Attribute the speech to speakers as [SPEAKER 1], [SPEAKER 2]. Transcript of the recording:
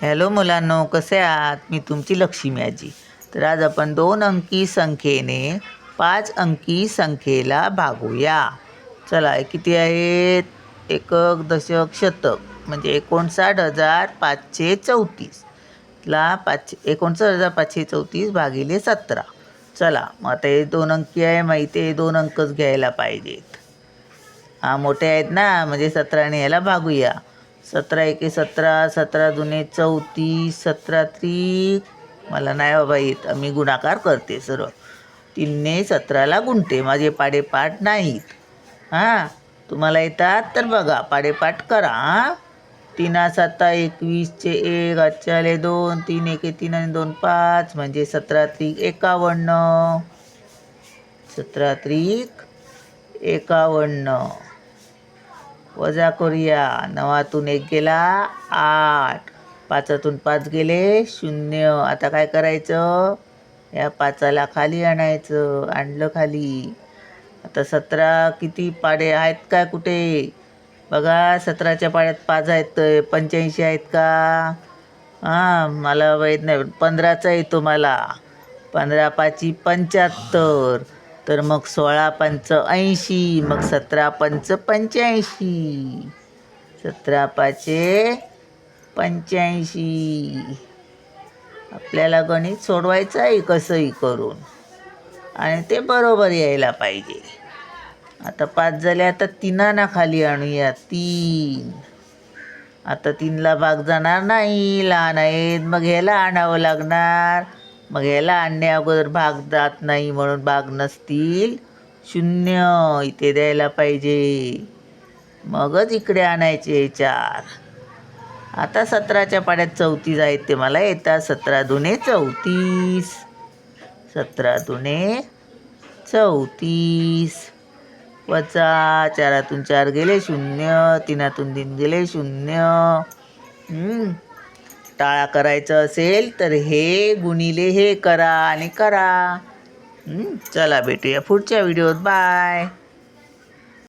[SPEAKER 1] Hello मुलांनो, कसे आहात? मी तुमची लक्ष्मी आजी. तर आज आपण 2 अंकी संख्येने 5 अंकी संख्येला भागूया. चला, किती आहेत? एकक, दशक, शतक म्हणजे 59,534 ला 59,534 भागिले 17. चला, मग आता हे 2 अंकी आहे, माहिती आहे, 2 अंकच घ्यायला पाहिजेत. मोठे आहेत ना, म्हणजे 17ने ह्याला भागूया. 17 एके 17, 17 दुने 34, 17 त्रिक मला नाही बाबा येत, मी गुणाकार करते सरळ. 3ने 17ला गुणते, माझे पाडेपाठ नाहीत. तुम्हाला येतात तर बघा, पाडेपाठ करा. 3 7 21चे 1, आजच्याले 2, 3 एके 3 आणि 2 5 म्हणजे 17 त्रिक 51. 17 त्रिक 51 वजा करूया. 9तून 1 गेला 8, 5तून 5 गेले 0. आता काय करायचं? या 5ला खाली आणायचं. आणलं खाली. आता 17 किती पाडे आहेत काय कुठे बघा. 17च्या पाड्यात 5 आहेत. 85 आहेत का? मला माहीत नाही. 15चा येतो मला. 15 पाची 75. तर मग 16 पंच 80. मग 17 पंच 85. 17 पाचे 85. आपल्याला गणित सोडवायचं आहे कसंही करून, आणि ते बरोबर यायला पाहिजे. आता 5 झाले. आता 3 खाली आणूया. 3. आता 3ला भाग जाणार नाही, लहान आहेत. मग ह्याला आणावं लागणार. मग ह्याला आणण्या अगोदर भाग जात नाही, म्हणून भाग नसतील 0 इथे द्यायला पाहिजे. मगच इकडे आणायचे 4. आता 17च्या पाड्यात 34 आहेत, ते मला येतात. 17 दुने 34. 17 दुने 34 वजा 4तून 4 गेले 0. 3तून 3 गेले 0. टाळा करायचं असेल तर हे गुणिले हे करा आणि करा. चला, भेटूया पुढच्या व्हिडिओत. बाय.